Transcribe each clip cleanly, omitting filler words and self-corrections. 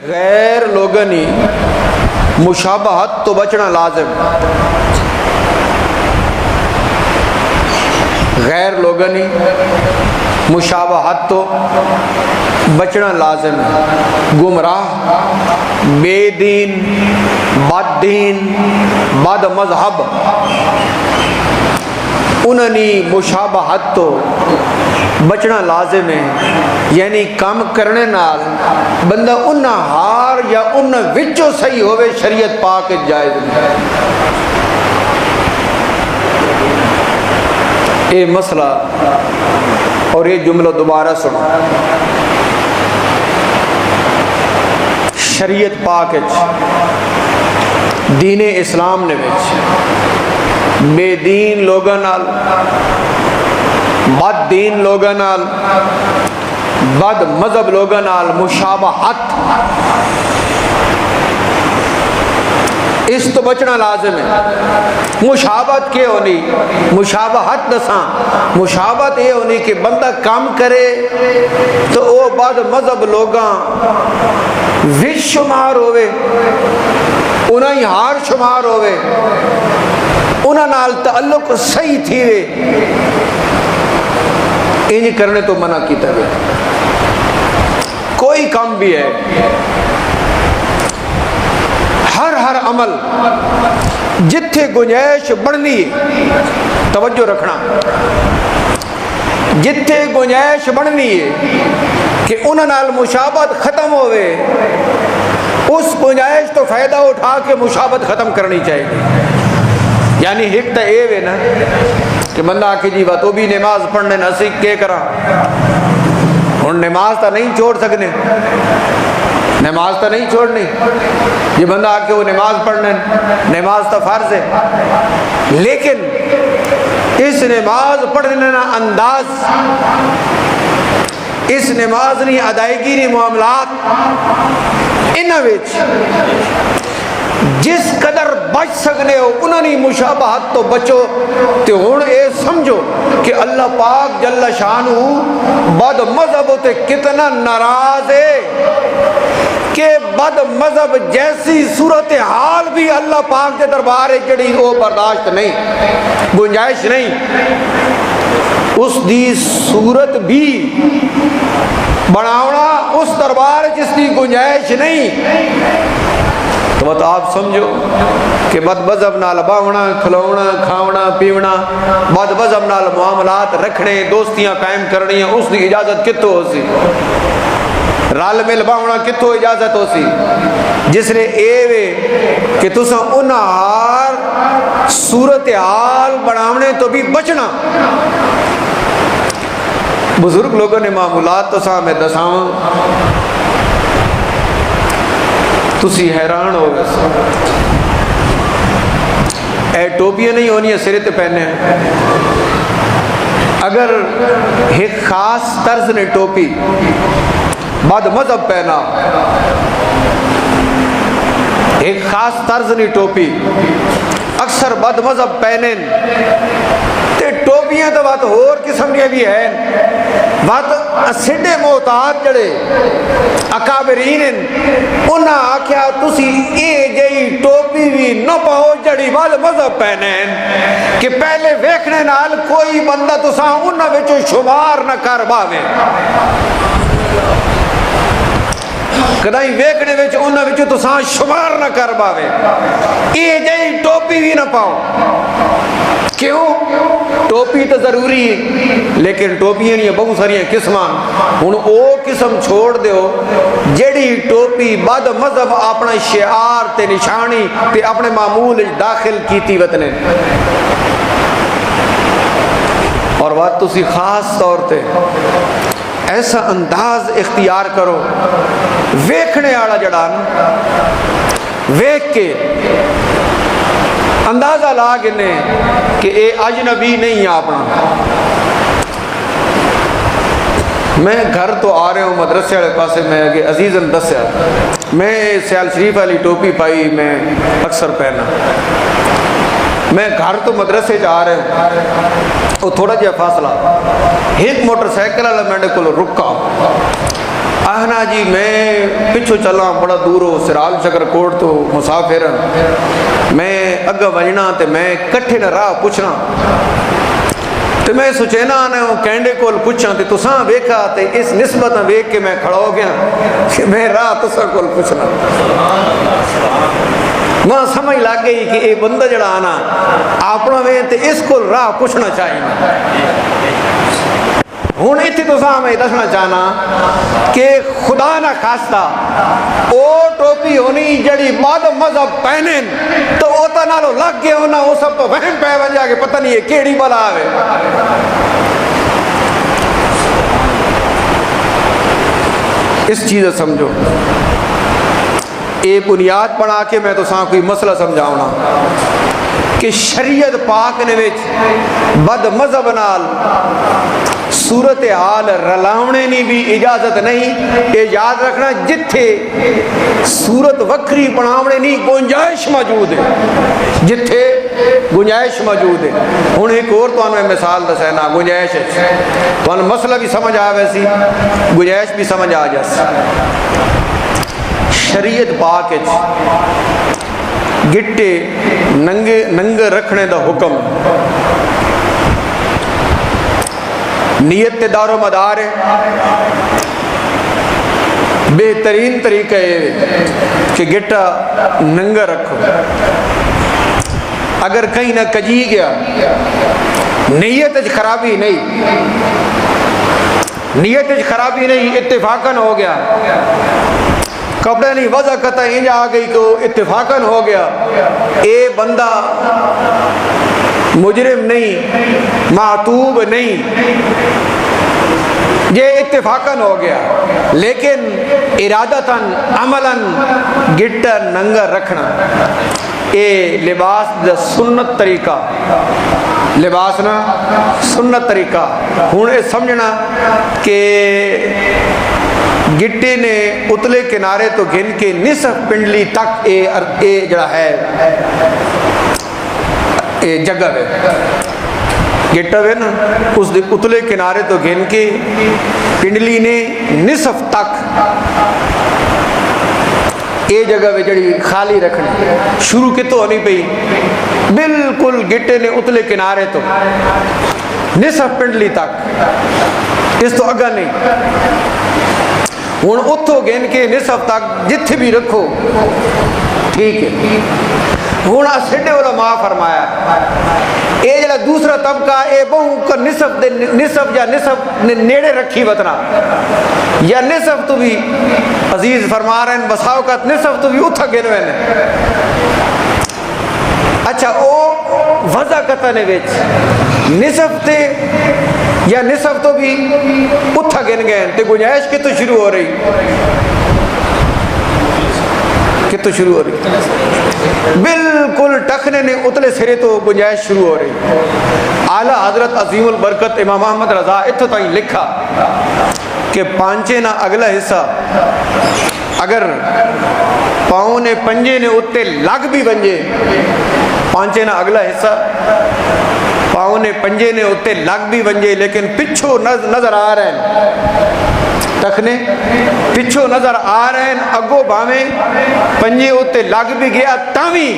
غیر لوگنی مشابہت تو بچنا لازم، غیر لوگنی مشابہت تو بچنا لازم ہے۔ گمراہ، بے دین، بد دین، بد مذہب، انہی مشابہت تو بچنا لازم ہے، یعنی کام کرنے نال بندہ انہا ہار یا انہا وچو صحیح ہوئے شریعت پاک جائز نہیں۔ اے مسئلہ اور یہ جملہ دوبارہ سنو، شریعت پاک دین اسلام نے بے دین لوگاں نال، بد دین لوگاں نال، بد مذہب لوگاں نال مشابہت، اس تو بچنا لازم ہے۔ مشابہت کے ہونی، مشابہت دساں، مشابہت یہ ہونی کہ بندہ کام کرے تو وہ بد مذہب لوگاں وچ شمار ہوئے، انہاں ہی ہار شمار ہوئے، انہاں نال تعلق صحیح تھی وے، انج کرنے تو منع کیتا گیا۔ کوئی کام بھی ہے، ہر عمل جتھے گنجائش بڑھنی ہے، توجہ رکھنا، جتھے گنجائش بڑھنی ہے کہ انہاں نال مشابہت ختم ہوئے، اس گنجائش تو فائدہ اٹھا کے مشابہت ختم کرنی چاہیے۔ یعنی ایک تو اے وے نا کہ بندہ آکے جی بات وہ بھی نماز پڑھنے نہ سیکھ کے کرا، اور نماز تو نہیں چھوڑ سکنے، نماز تو نہیں چھوڑنی، یہ بندہ آکے وہ نماز پڑھنے، نماز تو فرض ہے، لیکن اس نماز پڑھنے نا انداز، اس نماز نہیں ادائیگی نہیں معاملات، انہاں وچ جس قدر بچ سکنے ہو انہاں نہیں مشابہت تو بچو۔ تے ہن اے سمجھو کہ اللہ پاک جل شانہ بد مذہب تے کتنا ناراض ہے کہ بد مذہب جیسی صورتحال بھی اللہ پاک کے دربار جڑی وہ برداشت نہیں، گنجائش نہیں، اس دی صورت بھی بناونا اس دربار جس کی گنجائش نہیں۔ تو آپ سمجھو کہ بد مذہب نال باونا، کھلونا، کھاونا، پیونا، بد مذہب نال معاملات رکھنے، دوستیاں قائم کرنی، اس دی اجازت کتوں ہو سی؟ رال مل باونا کتوں اجازت ہو سی؟ جس نے اے وے کہ تساں انہار صورتحال بناونے تو بھی بچنا۔ بزرگ لوگوں نے معمولات تو سامنے دساواں، تسی حیران ہو گئے۔ اے ٹوپیاں نہیں ہونی سرے تے پہنے ہیں، اگر ایک خاص طرز نے ٹوپی بد مذہب پہنا، ایک خاص طرز نے ٹوپی اکثر بد مذہب پہنے، تے ٹوپیاں تو بات اور قسم کے بھی ہیں، بات سڈے محتاط جڑے اکابرین انہاں آکھیا تسی اے جئی ٹوپی بھی نہ پاؤ جڑی بد مذہب پہنے کہ پہلے ویکھنے نال کوئی بندہ تساں انہاں وچوں شمار نہ کر باوے، کدائی ویکھنے وچ انہاں وچوں تساں شمار نہ کر باوے، اے جئی ٹوپی بھی نہ پاؤ۔ کیوں؟ ٹوپی تو ضروری ہے، لیکن ٹوپیاں نہیں بہت ساری قسماں، ہن او قسم چھوڑ دیو جیڑی ٹوپی بد مذہب اپنا شعار تے نشانی تے اپنے معمول داخل کیتی وطنے، اور بات تسی خاص طور تے ایسا انداز اختیار کرو ویکھنے والا جڑا نا ویکھ کے اندازہ لا گنے کہ اے اجنبی نہیں اپنا۔ میں گھر تو آ رہے ہوں مدرسے والے پاسے، میں کہ عزیزن دسیا میں سیال شریف والی ٹوپی پائی میں اکثر پہنا، میں گھر تو مدرسے جا رہے ہوں، وہ تھوڑا جہا فاصلہ، ایک موٹر سائیکل والا میرے کو رکا، آہنا جی میں پچھو چلا بڑا دور ہو سرال شکر کوٹ تو مسافر میں اگا وجنا تے میں کٹھے نہ راہ پوچھنا تے میں سوچینا نے وہ کینڈے کول پوچھاں تے تساں ویکھا تے اس نسبت ویکھ کے میں کھڑا ہو گیا کہ میں راہ تساں کول پوچھنا ماں سمجھ لگ گئی کہ یہ بندہ جڑا آنا اپنا میں تے اس کو راہ پوچھنا چاہیے۔ ہوں اتنے تو میں دسنا چاہنا کہ خدا نہ خاصتا او ٹوپی ہونی جڑی بعد مذہب پہنے تو اوتا نالو لگ گئے ہونا وہ سب تو وہم پہ بن جا کے پتہ نہیں ہے کیڑی بلا آوے۔ اس چیز سمجھو اے بنیاد بنا کے میں تو ساں کوئی مسئلہ سمجھاؤنا کہ شریعت پاک نے وچ بد مذہب نال صورتحال رلاونے نہیں بھی اجازت نہیں۔ یہ یاد رکھنا جتھے صورت وکری بناونے نہیں گنجائش موجود ہے، جتھے گنجائش موجود ہے۔ ہوں ایک اور تو میں مثال دسے نا گنجائش تو مسئلہ بھی سمجھ آ ویسی گنجائش بھی سمجھ آ جاسی۔ شریعت پاک گٹے ننگے رکھنے دا حکم نیت تے دار و مدار ہے۔ بہترین طریقہ ہے کہ گٹا ننگا رکھو، اگر کہیں نہ کجی گیا نیت خرابی نہیں، نیت خرابی نہیں اتفاقاً ہو گیا، کپڑے نہیں وضع قطع انج آ گئی کہ اتفاقاً ہو گیا، اے بندہ مجرم نہیں معتوب نہیں، یہ اتفاقاً ہو گیا، لیکن ارادتاً عملاً گٹا ننگا رکھنا اے لباس دا سنت طریقہ، لباس نا سنت طریقہ۔ ہوں یہ سمجھنا کہ گٹے نے اتلے کنارے تو گھن کے نصف پنڈلی تک اے جڑا ہے اے جگہ ہے گٹا ہے نا اس دے اتلے کنارے تو گھن کے پنڈلی نے نصف تک اے جگہ ہے جڑی خالی رکھنی شروع کی تو نہیں پئی، بالکل گٹے نے اتلے کنارے تو نصف پنڈلی تک، اس تو اگا نہیں۔ ہوں اتو گن کے نصف تک جتھے بھی رکھو ٹھیک ہے۔ ہوں سڈے علماء فرمایا یہ جڑا دوسرا طبقہ اے بہو کا نصف یا نصف نیڑے رکھی وطنا یا نصف تو بھی عزیز فرما رہے ہیں بسا اوقات نصف تو بھی اتھا گنوے نے۔ اچھا او وضع قطع نے وچ نصف تے یا نصف تو بھی اتھا گن گئے تے گنجائش کتوں شروع ہو رہی، کتوں شروع ہو رہی، بالکل ٹکنے نے اتلے سرے تو گنجائش شروع ہو رہی۔ اعلیٰ حضرت عظیم البرکت امام احمد رضا اتھو تائیں لکھا کہ پانچے نہ اگلا حصہ اگر پاؤں نے پنجے نے اتنے لگ بھی بنجے، پانچے نہ اگلا حصہ پاؤں نے پنجے نے اتنے لگ بھی بنجے لیکن پچھو نظر آ رہے ہیں، تکنے پچھو نظر آ رہے ہیں، اگو باویں پنجے اتنے لگ بھی گیا تاویں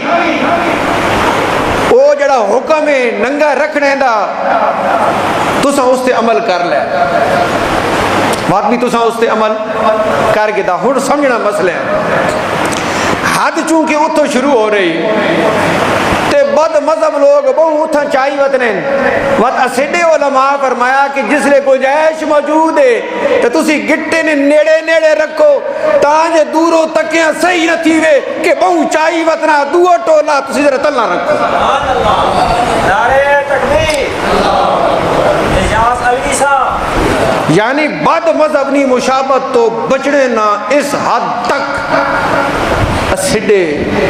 وہ جڑا حکم ہے ننگا رکھنے دا تساں اس تے عمل کر لے، بات بھی تساں اس تے عمل کر کے دا۔ ہن سمجھنا مسئلہ ہے حد چونکہ اتھو شروع ہو رہی تے بد مذہب لوگ بہو اتھا چاہی وطنے وقت اسیڈے علماء فرمایا کہ جس لئے گنجائش موجود ہے تو تسی گٹے نے نیڑے رکھو تاں دوروں تکیاں صحیح نہ تھیوے کہ بہو چاہی وطنا دو ٹولا تسی ذرا تلنا رکھو۔ نعرہ تکبیر، اجاز علی صاحب، یعنی بد مذہبنی مشابت تو بچنے نہ اس حد تک اسیڈے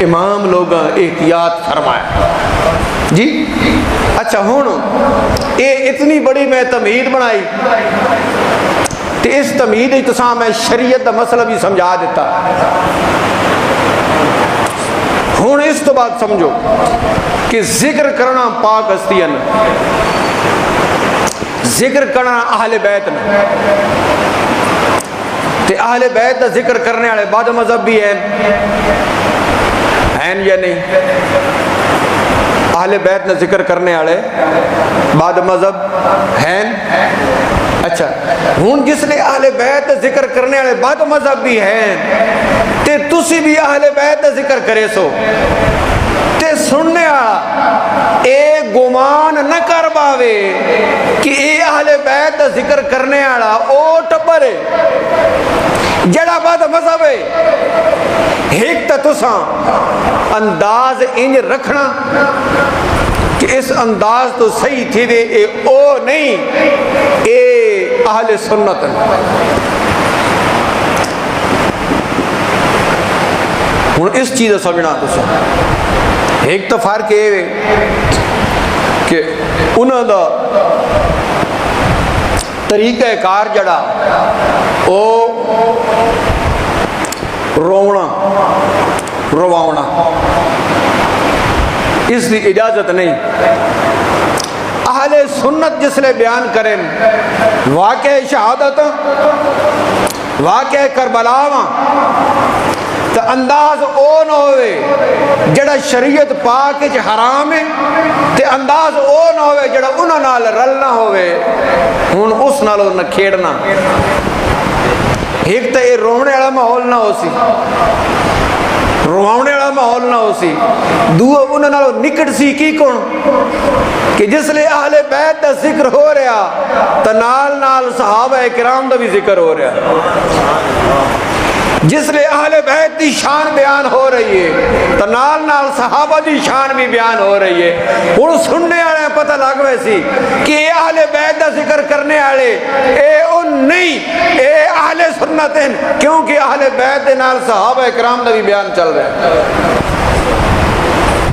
امام لوگاں احتیاط فرمایا جی۔ اچھا ہون اے اتنی بڑی میں تمہید بنائی تے اس تمہید اتساں میں شریعت دا مسئلہ بھی سمجھا دیتا۔ ہون اس تو بات سمجھو کہ ذکر کرنا پاک ہستیاں، ذکر کرنا اہل بیت نے تے اہل بیت کا ذکر کرنے والے بعد مذہب بھی ہیں یا نہیں؟ اہل بیت کا ذکر کرنے والے بعد مذہب ہیں؟ اچھا ہوں جس نے اہل بیت کا ذکر کرنے والے بعد مذہب بھی ہیں تے تسی بھی اہل بیت کا ذکر کرے سو تے سننے اے گمان نہ کر باوے کہ اے اہل بیت کا ذکر کرنے والا او ٹبر ہے جڑا بعد مذہب ہے۔ ایک تا تساں انداز انج رکھنا کہ اس انداز تو صحیح تھی دے اے او نہیں اے اہل سنت ہوں اس چیز سمجھنا تساں۔ ایک تو فرق یہ کہ انہوں دا طریقہ کار جڑا او رونا رواؤنا اس کی اجازت نہیں۔ اہل سنت جس لئے بیان کریں واقع شہادت واقع کربلا تو انداز او نہ ہوئے جڑا شریعت پاک وچ حرام ہے تے انداز او نہ ہوئے جڑا انہاں نال رلنا ہوئے ہن اس نالوں نہ کھیڑنا۔ ایک تو یہ رونے والا ماحول نہ ہو سی رواؤنے والا ماحول نہ ہو سی دوہ انہاں نالوں نکٹ سی کی کون کہ جس لئے اہل بیت دا ذکر ہو رہا تو نال نال صحابہ کرام دا بھی ذکر ہو رہا، جس لئے اہل بیت دی شان بیان ہو رہی ہے تو نال نال صحابہ دی شان بھی بیان ہو رہی ہے۔ اور سننے والے پتہ لگ ویسی کہ اے اہل بیت دا ذکر کرنے والے اے ان نہیں اے اہل سنت ہیں، کیونکہ اہل بیت دے نال صحابہ کرام دا بھی بیان چل رہا ہے۔